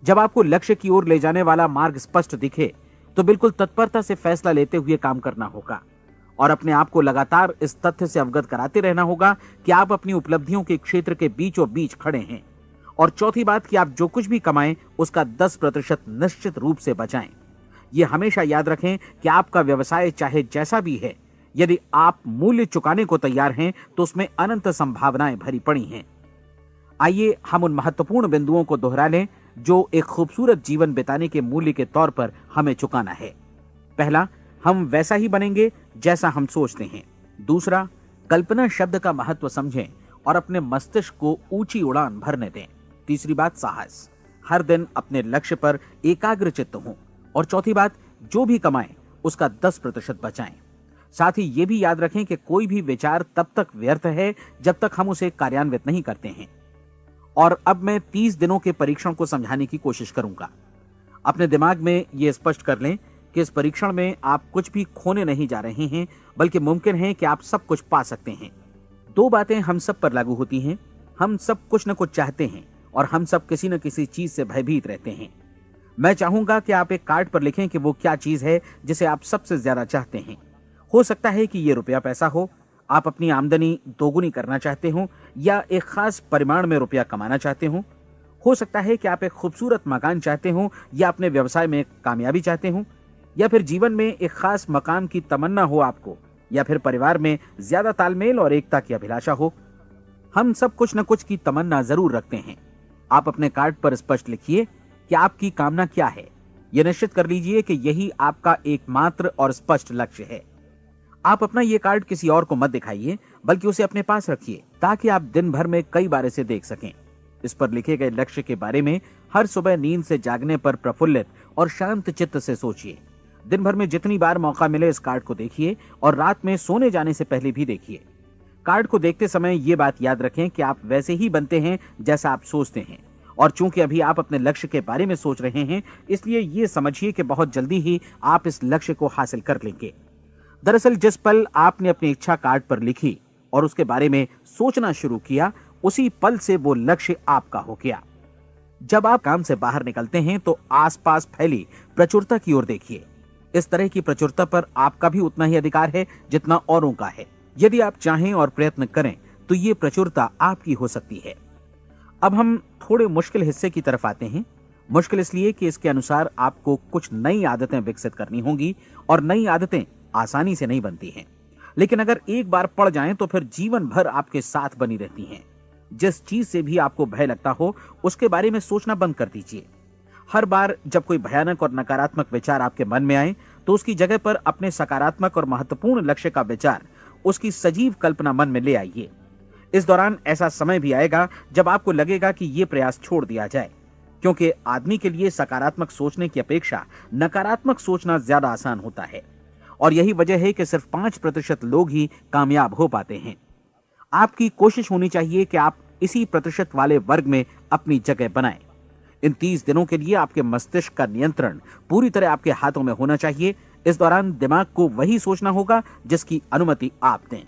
जब आपको लक्ष्य की ओर ले जाने वाला मार्ग स्पष्ट दिखे तो बिल्कुल तत्परता से फैसला लेते हुए काम करना होगा और अपने आप को लगातार इस तथ्य से अवगत कराते रहना होगा कि आप अपनी उपलब्धियों के क्षेत्र के बीचों बीच खड़े हैं। और चौथी बात कि आप जो कुछ भी कमाएं उसका 10% निश्चित रूप से बचाएं। यह हमेशा याद रखें कि आपका व्यवसाय चाहे जैसा भी है, यदि आप मूल्य चुकाने को तैयार हैं तो उसमें अनंत संभावनाएं भरी पड़ी हैं। आइए हम उन महत्वपूर्ण बिंदुओं को दोहरा लें जो एक खूबसूरत जीवन बिताने के मूल्य के तौर पर हमें चुकाना है। पहला, हम वैसा ही बनेंगे जैसा हम सोचते हैं। दूसरा, कल्पना शब्द का महत्व समझें और अपने मस्तिष्क को ऊंची उड़ान भरने दें। तीसरी बात, साहस, हर दिन अपने लक्ष्य पर एकाग्र चित्त हों। और चौथी बात, जो भी कमाएं उसका 10% बचाएं। साथ ही ये भी याद रखें कि कोई भी विचार तब तक व्यर्थ है जब तक हम उसे कार्यान्वित नहीं करते हैं। और अब मैं 30 दिनों के परीक्षण को समझाने की कोशिश करूंगा। अपने दिमाग में यह स्पष्ट कर लें कि इस परीक्षण में आप कुछ भी खोने नहीं जा रहे हैं, बल्कि मुमकिन है कि आप सब कुछ पा सकते हैं। 2 बातें हम सब पर लागू होती हैं। हम सब कुछ न कुछ चाहते हैं और हम सब किसी न किसी चीज से भयभीत रहते हैं। मैं चाहूंगा कि आप एक कार्ड पर लिखें कि वो क्या चीज है जिसे आप सबसे ज्यादा चाहते हैं। हो सकता है कि ये रुपया पैसा हो, आप अपनी आमदनी दोगुनी करना चाहते हो, या एक खास परिमाण में रुपया कमाना चाहते हो सकता है कि आप एक खूबसूरत मकान चाहते हो, या अपने व्यवसाय में कामयाबी चाहते हो, या फिर जीवन में एक खास मकाम की तमन्ना हो आपको, या फिर परिवार में ज्यादा तालमेल और एकता की अभिलाषा हो। हम सब कुछ न कुछ की तमन्ना जरूर रखते हैं। आप अपने कार्ड पर स्पष्ट लिखिए कि आपकी कामना क्या है। यह निश्चित कर लीजिए कि यही आपका एकमात्र और स्पष्ट लक्ष्य है। आप अपना यह कार्ड किसी और को मत दिखाइए, बल्कि उसे अपने पास रखिए ताकि आप दिन भर में कई बार इसे देख सकें। इस पर लिखे गए लक्ष्य के बारे में हर सुबह नींद से जागने पर प्रफुल्लित और शांत चित्त से सोचिए। दिन भर में जितनी बार मौका मिले इस कार्ड को देखिए और रात में सोने जाने से पहले भी देखिए। कार्ड को देखते समय यह बात याद रखें कि आप वैसे ही बनते हैं जैसा आप सोचते हैं। और चूंकि अभी आप अपने लक्ष्य के बारे में सोच रहे हैं, इसलिए यह समझिए कि बहुत जल्दी ही आप इस लक्ष्य को हासिल कर लेंगे। दरअसल जिस पल आपने अपनी इच्छा कार्ड पर लिखी और उसके बारे में सोचना शुरू किया, उसी पल से वो लक्ष्य आपका हो गया। जब आप काम से बाहर निकलते हैं तो आसपास फैली प्रचुरता की ओर देखिए। इस तरह की प्रचुरता पर आपका भी उतना ही अधिकार है जितना औरों का है। यदि आप चाहें और प्रयत्न करें तो ये प्रचुरता आपकी हो सकती है। अब हम थोड़े मुश्किल हिस्से की तरफ आते हैं। मुश्किल इसलिए कि इसके अनुसार आपको कुछ नई आदतें विकसित करनी होंगी और नई आदतें आसानी से नहीं बनती हैं, लेकिन अगर एक बार पड़ जाएं तो फिर जीवन भर आपके साथ बनी रहती हैं। जिस चीज से भी आपको भय लगता हो उसके बारे में सोचना बंद कर दीजिए। हर बार जब कोई भयानक और नकारात्मक विचार आपके मन में आए तो उसकी जगह पर अपने सकारात्मक और महत्वपूर्ण लक्ष्य का विचार, उसकी सजीव कल्पना मन में ले आइए। इस दौरान ऐसा समय भी आएगा जब आपको लगेगा कि यह प्रयास छोड़ दिया जाए, क्योंकि आदमी के लिए सकारात्मक सोचने की अपेक्षा नकारात्मक सोचना ज्यादा आसान होता है। और यही वजह है कि सिर्फ 5% लोग ही कामयाब हो पाते हैं। आपकी कोशिश होनी चाहिए कि आप इसी प्रतिशत वाले वर्ग में अपनी जगह बनाएं। इन 30 दिनों के लिए आपके मस्तिष्क का नियंत्रण पूरी तरह आपके हाथों में होना चाहिए। इस दौरान दिमाग को वही सोचना होगा जिसकी अनुमति आप दें।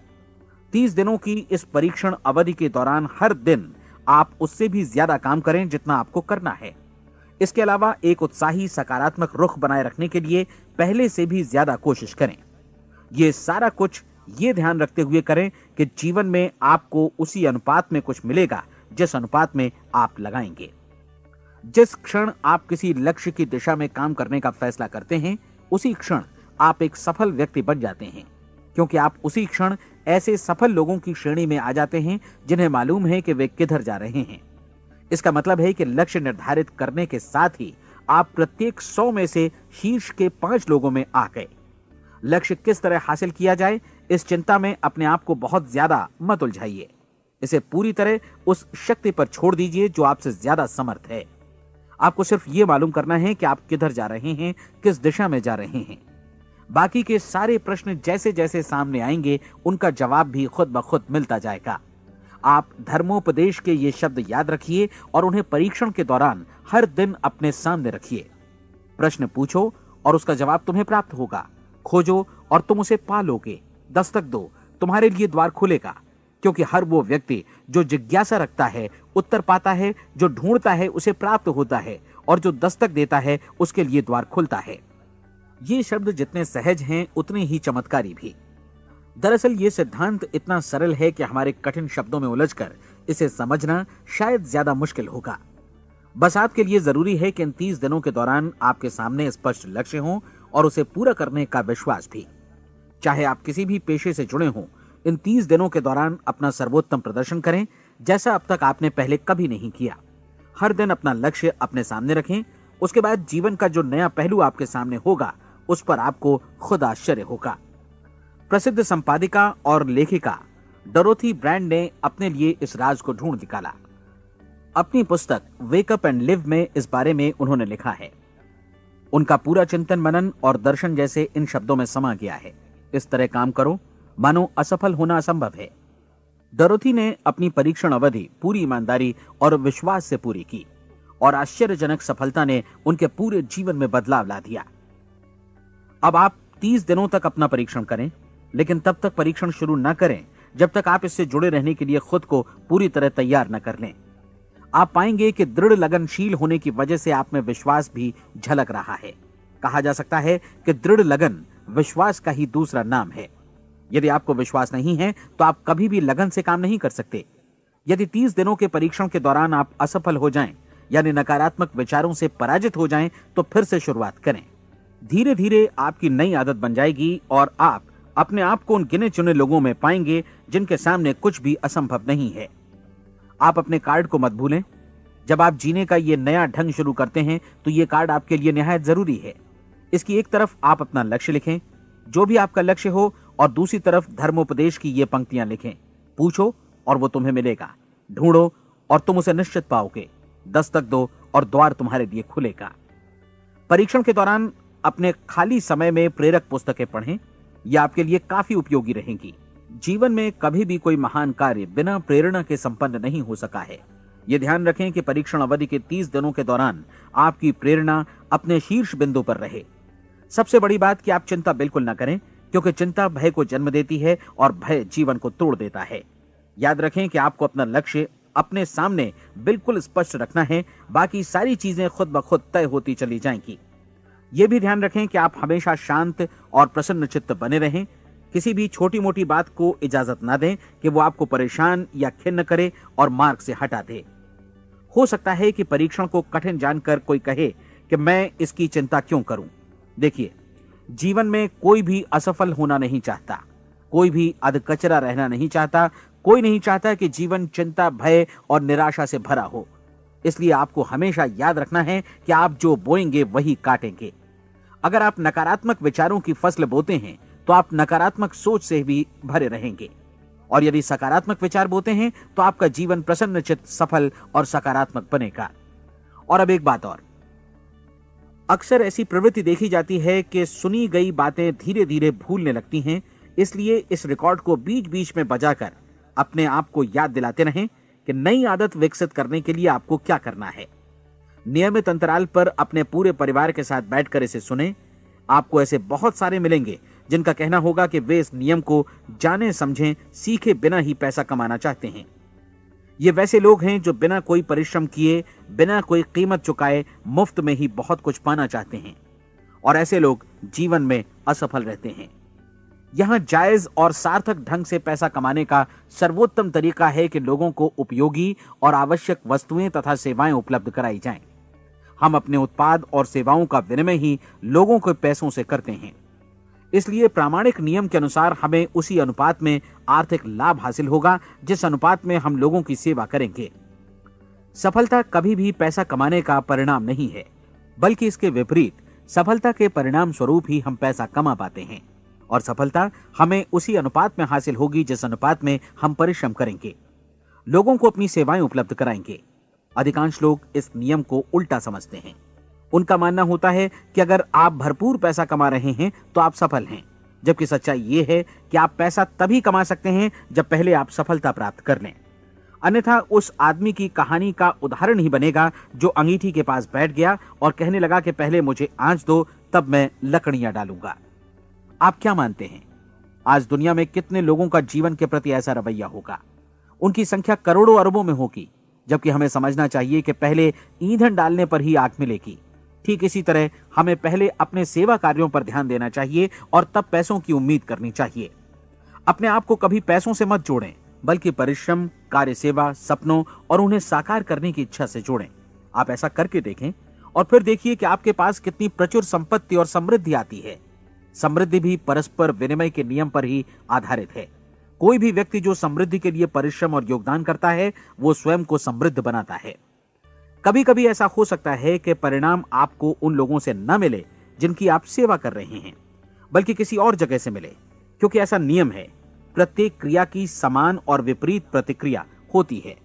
30 दिनों की इस परीक्षण अवधि के दौरान हर दिन आप उससे भी ज्यादा काम करें जितना आपको करना है। इसके अलावा एक उत्साही सकारात्मक रुख बनाए रखने के लिए पहले से भी ज्यादा कोशिश करें। ये सारा कुछ ये ध्यान रखते हुए करें कि जीवन में आपको उसी अनुपात में कुछ मिलेगा जिस अनुपात में आप लगाएंगे। जिस क्षण आप किसी लक्ष्य की दिशा में काम करने का फैसला करते हैं, उसी क्षण आप एक सफल व्यक्ति बन जाते हैं, क्योंकि आप उसी क्षण ऐसे सफल लोगों की श्रेणी में आ जाते हैं जिन्हें मालूम है कि वे किधर जा रहे हैं। इसका मतलब है कि लक्ष्य निर्धारित करने के साथ ही आप प्रत्येक 100 में से शीर्ष के 5 लोगों में आ गए। लक्ष्य किस तरह हासिल किया जाए, इस चिंता में अपने आप को बहुत ज्यादा मत उलझाइए। इसे पूरी तरह उस शक्ति पर छोड़ दीजिए जो आपसे ज्यादा समर्थ है। आपको सिर्फ ये मालूम करना है कि आप किधर जा रहे हैं, किस दिशा में जा रहे हैं। बाकी के सारे प्रश्न जैसे जैसे सामने आएंगे उनका जवाब भी खुद ब खुद मिलता जाएगा। आप धर्मोपदेश के ये शब्द याद रखिए और उन्हें परीक्षण के दौरान हर दिन अपने सामने रखिए। प्रश्न पूछो और उसका जवाब तुम्हें प्राप्त होगा। खोजो और तुम उसे पा लोगे। दस्तक दो, तुम्हारे लिए द्वार खुलेगा, क्योंकि हर वो व्यक्ति जो जिज्ञासा रखता है उत्तर पाता है, जो ढूंढता है उसे प्राप्त होता है, और जो दस्तक देता है उसके लिए द्वार खुलता है। ये शब्द जितने सहज हैं उतने ही चमत्कारी भी। दरअसल ये सिद्धांत इतना सरल है कि हमारे कठिन शब्दों में उलझकर इसे समझना शायद ज्यादा मुश्किल होगा। बस आपके लिए जरूरी है कि इन 30 दिनों के दौरान आपके सामने स्पष्ट लक्ष्य हो और उसे पूरा करने का विश्वास भी। चाहे आप किसी भी पेशे से जुड़े हों, इन 30 दिनों के दौरान अपना सर्वोत्तम प्रदर्शन करें, जैसा अब तक आपने पहले कभी नहीं किया। हर दिन अपना लक्ष्य अपने सामने रखें। उसके बाद जीवन का जो नया पहलू आपके सामने होगा उस पर आपको खुद आश्चर्य होगा। प्रसिद्ध संपादिका और लेखिका डोरोथी ब्रैंड ने अपने लिए इस राज को ढूंढ निकाला। अपनी पुस्तक वेक अप एंड लिव में इस बारे में उन्होंने लिखा है। उनका पूरा चिंतन मनन और दर्शन जैसे इन शब्दों में समा गया है। इस तरह काम करो मानो असफल होना असंभव है। डोरोथी ने अपनी परीक्षण अवधि पूरी ईमानदारी और विश्वास से पूरी की और आश्चर्यजनक सफलता ने उनके पूरे जीवन में बदलाव ला दिया। अब आप 30 दिनों तक अपना परीक्षण करें, लेकिन तब तक परीक्षण शुरू न करें जब तक आप इससे जुड़े रहने के लिए खुद को पूरी तरह तैयार न कर लें। आप पाएंगे कि दृढ़ लगनशील होने की वजह से आप में विश्वास भी झलक रहा है। कहा जा सकता है कि दृढ़ लगन विश्वास का ही दूसरा नाम है। यदि आपको विश्वास नहीं है तो आप कभी भी लगन से काम नहीं कर सकते। यदि 30 दिनों के परीक्षण के दौरान आप असफल हो जाएं, यानी नकारात्मक विचारों से पराजित हो जाएं, तो फिर से शुरुआत करें। धीरे धीरे आपकी नई आदत बन जाएगी और आप अपने आप को उन गिने चुने लोगों में पाएंगे जिनके सामने कुछ भी असंभव नहीं है। आप अपने कार्ड को मत भूलें। जब आप जीने का ये नया ढंग शुरू करते हैं तो ये कार्ड आपके लिए निहायत जरूरी है। इसकी एक तरफ आप अपना लक्ष्य लिखें, जो भी आपका लक्ष्य हो, और दूसरी तरफ धर्मोपदेश की ये पंक्तियां लिखें। पूछो और वो तुम्हें मिलेगा, ढूंढो और तुम उसे निश्चित पाओगे, दस्तक दो और द्वार तुम्हारे लिए खुलेगा। परीक्षण के दौरान अपने खाली समय में प्रेरक पुस्तकें पढ़ें। ये आपके लिए काफी उपयोगी रहेंगी। जीवन में कभी भी कोई महान कार्य बिना प्रेरणा के संपन्न नहीं हो सका है। ये ध्यान रखें कि परीक्षण अवधि के 30 दिनों के दौरान आपकी प्रेरणा अपने शीर्ष बिंदु पर रहे। सबसे बड़ी बात कि आप चिंता बिल्कुल न करें, क्योंकि चिंता भय को जन्म देती है और भय जीवन को तोड़ देता है। याद रखें कि आपको अपना लक्ष्य अपने सामने बिल्कुल स्पष्ट रखना है, बाकी सारी चीजें खुद ब खुद तय होती चली जाएंगी। ये भी ध्यान रखें कि आप हमेशा शांत और प्रसन्न चित्त बने रहें। किसी भी छोटी मोटी बात को इजाजत ना दें कि वो आपको परेशान या खिन्न करे और मार्ग से हटा दे। हो सकता है कि परीक्षण को कठिन जानकर कोई कहे कि मैं इसकी चिंता क्यों करूं। देखिए, जीवन में कोई भी असफल होना नहीं चाहता, कोई भी अधकचरा रहना नहीं चाहता, कोई नहीं चाहता कि जीवन चिंता, भय और निराशा से भरा हो। इसलिए आपको हमेशा याद रखना है कि आप जो बोएंगे वही काटेंगे। अगर आप नकारात्मक विचारों की फसल बोते हैं तो आप नकारात्मक सोच से भी भरे रहेंगे, और यदि सकारात्मक विचार बोते हैं तो आपका जीवन प्रसन्नचित्त, सफल और सकारात्मक बनेगा। और अब एक बात और, अक्सर ऐसी प्रवृत्ति देखी जाती है कि सुनी गई बातें धीरे धीरे भूलने लगती हैं। इसलिए इस रिकॉर्ड को बीच बीच में बजाकर अपने आप को याद दिलाते रहें कि नई आदत विकसित करने के लिए आपको क्या करना है। नियमित अंतराल पर अपने पूरे परिवार के साथ बैठकर इसे सुनें। आपको ऐसे बहुत सारे मिलेंगे जिनका कहना होगा कि वे इस नियम को जाने समझें सीखे बिना ही पैसा कमाना चाहते हैं। ये वैसे लोग हैं जो बिना कोई परिश्रम किए, बिना कोई कीमत चुकाए मुफ्त में ही बहुत कुछ पाना चाहते हैं, और ऐसे लोग जीवन में असफल रहते हैं। यहां जायज और सार्थक ढंग से पैसा कमाने का सर्वोत्तम तरीका है कि लोगों को उपयोगी और आवश्यक वस्तुएं तथा सेवाएं उपलब्ध कराई जाएं। हम अपने उत्पाद और सेवाओं का विनिमय ही लोगों के पैसों से करते हैं। इसलिए प्रामाणिक नियम के अनुसार हमें उसी अनुपात में आर्थिक लाभ हासिल होगा जिस अनुपात में हम लोगों की सेवा करेंगे। सफलता कभी भी पैसा कमाने का परिणाम नहीं है, बल्कि इसके विपरीत सफलता के परिणाम स्वरूप ही हम पैसा कमा पाते हैं, और सफलता हमें उसी अनुपात में हासिल होगी जिस अनुपात में हम परिश्रम करेंगे, लोगों को अपनी सेवाएं उपलब्ध कराएंगे। अधिकांश लोग इस नियम को उल्टा समझते हैं। उनका मानना होता है कि अगर आप भरपूर पैसा कमा रहे हैं तो आप सफल हैं, जबकि सच्चाई ये है कि आप पैसा तभी कमा सकते हैं जब पहले आप सफलता प्राप्त कर लें। अन्यथा उस आदमी की कहानी का उदाहरण ही बनेगा जो अंगीठी के पास बैठ गया और कहने लगा कि पहले मुझे आंच दो, तब मैं लकड़ियां डालूंगा। आप क्या मानते हैं, आज दुनिया में कितने लोगों का जीवन के प्रति ऐसा रवैया होगा? उनकी संख्या करोड़ों अरबों में होगी, जबकि हमें समझना चाहिए कि पहले ईंधन डालने पर ही आग मिलेगी। ठीक इसी तरह हमें पहले अपने सेवा कार्यों पर ध्यान देना चाहिए और तब पैसों की उम्मीद करनी चाहिए। अपने आप को कभी पैसों से मत जोड़ें, बल्कि परिश्रम, कार्य सेवा, सपनों और उन्हें साकार करने की इच्छा से जोड़ें। आप ऐसा करके देखें और फिर देखिए कि आपके पास कितनी प्रचुर संपत्ति और समृद्धि आती है। समृद्धि भी परस्पर विनिमय के नियम पर ही आधारित है। कोई भी व्यक्ति जो समृद्धि के लिए परिश्रम और योगदान करता है, वो स्वयं को समृद्ध बनाता है। कभी कभी ऐसा हो सकता है कि परिणाम आपको उन लोगों से न मिले जिनकी आप सेवा कर रहे हैं, बल्कि किसी और जगह से मिले, क्योंकि ऐसा नियम है, प्रत्येक क्रिया की समान और विपरीत प्रतिक्रिया होती है।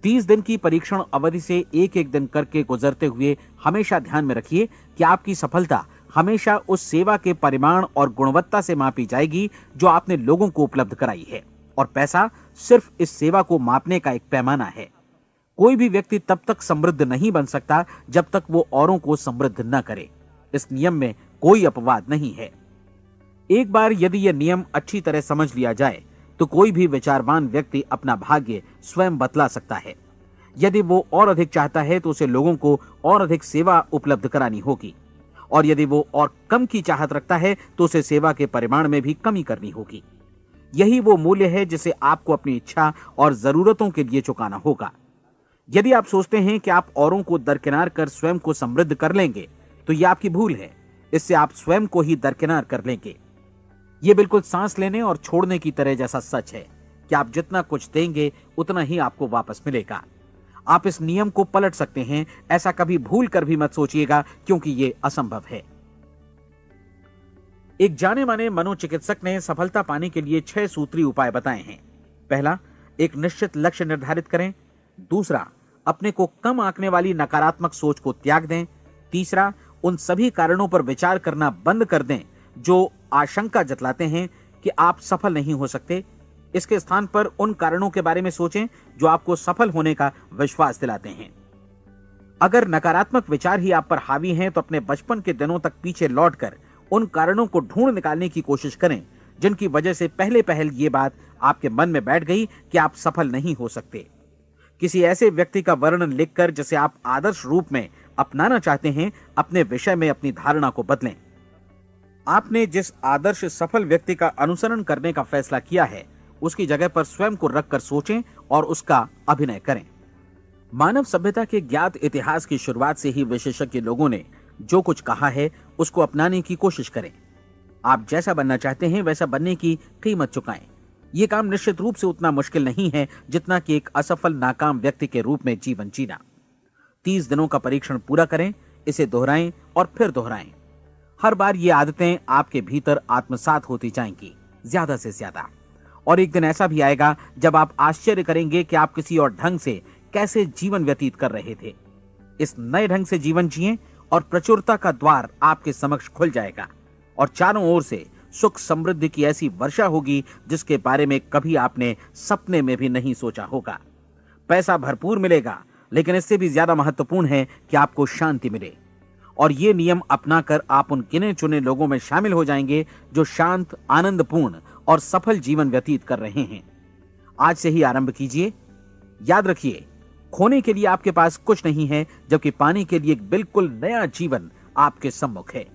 30 दिन की परीक्षण अवधि से एक एक दिन करके गुजरते हुए हमेशा ध्यान में रखिए कि आपकी सफलता हमेशा उस सेवा के परिमाण और गुणवत्ता से मापी जाएगी जो आपने लोगों को उपलब्ध कराई है, और पैसा सिर्फ इस सेवा को मापने का एक पैमाना है। कोई भी व्यक्ति तब तक समृद्ध नहीं बन सकता जब तक वो औरों को समृद्ध न करे। इस नियम में कोई अपवाद नहीं है। एक बार यदि यह नियम अच्छी तरह समझ लिया जाए तो कोई भी विचारवान व्यक्ति अपना भाग्य स्वयं बतला सकता है। यदि वो और अधिक चाहता है तो उसे लोगों को और अधिक सेवा उपलब्ध करानी होगी, और यदि वो और कम की चाहत रखता है तो उसे सेवा के परिमाण में भी कमी करनी होगी। यही वो मूल्य है जिसे आपको अपनी इच्छा और जरूरतों के लिए चुकाना होगा। यदि आप सोचते हैं कि आप औरों को दरकिनार कर स्वयं को समृद्ध कर लेंगे तो यह आपकी भूल है। इससे आप स्वयं को ही दरकिनार कर लेंगे। यह बिल्कुल सांस लेने और छोड़ने की तरह जैसा सच है कि आप जितना कुछ देंगे उतना ही आपको वापस मिलेगा। आप इस नियम को पलट सकते हैं, ऐसा कभी भूल कर भी मत सोचिएगा, क्योंकि यह असंभव है। एक जाने माने मनोचिकित्सक ने सफलता पाने के लिए 6 सूत्री उपाय बताए हैं। पहला, एक निश्चित लक्ष्य निर्धारित करें। दूसरा, अपने को कम आंकने वाली नकारात्मक सोच को त्याग दें। तीसरा, उन सभी कारणों पर विचार करना बंद कर दें जो आशंका जतलाते हैं कि आप सफल नहीं हो सकते। इसके स्थान पर उन कारणों के बारे में सोचें जो आपको सफल होने का विश्वास दिलाते हैं। अगर नकारात्मक विचार ही आप पर हावी हैं तो अपने बचपन के दिनों तक पीछे लौटकर उन कारणों को ढूंढ निकालने की कोशिश करें जिनकी वजह से पहले पहल ये बात आपके मन में बैठ गई कि आप सफल नहीं हो सकते। किसी ऐसे व्यक्ति का वर्णन लिखकर जिसे आप आदर्श रूप में अपनाना चाहते हैं, अपने विषय में अपनी धारणा को बदलें। आपने जिस आदर्श सफल व्यक्ति का अनुसरण करने का फैसला किया है उसकी जगह पर स्वयं को रखकर सोचें और उसका अभिनय करें। मानव सभ्यता के ज्ञात इतिहास की शुरुआत से ही विशेषज्ञ लोगों ने जो कुछ कहा है उसको अपनाने की कोशिश करें। आप जैसा बनना चाहते हैं वैसा बनने की कीमत चुकाएं। यह काम निश्चित रूप से उतना मुश्किल नहीं है जितना कि एक असफल नाकाम व्यक्ति के रूप में जीवन जीना। 30 दिनों का परीक्षण पूरा करें, इसे दोहराएं और फिर दोहराएं। हर बार ये आदतें आपके भीतर आत्मसात होती जाएंगी, ज्यादा से ज्यादा। और एक दिन ऐसा भी आएगा जब आप आश्चर्य करेंगे कि आप किसी और ढंग से कैसे जीवन व्यतीत कर रहे थे। इस नए ढंग से जीवन जिएं और प्रचुरता का द्वार आपके समक्ष खुल जाएगा और चारों ओर से सुख समृद्धि की ऐसी वर्षा होगी जिसके बारे में कभी आपने सपने में भी नहीं सोचा होगा। पैसा भरपूर मिलेगा, लेकिन इससे भी ज्यादा महत्वपूर्ण है कि आपको शांति मिले। और ये नियम अपनाकर आप उन गिने चुने लोगों में शामिल हो जाएंगे जो शांत, आनंदपूर्ण और सफल जीवन व्यतीत कर रहे हैं। आज से ही आरंभ कीजिए। याद रखिए, खोने के लिए आपके पास कुछ नहीं है, जबकि पाने के लिए एक बिल्कुल नया जीवन आपके सम्मुख है।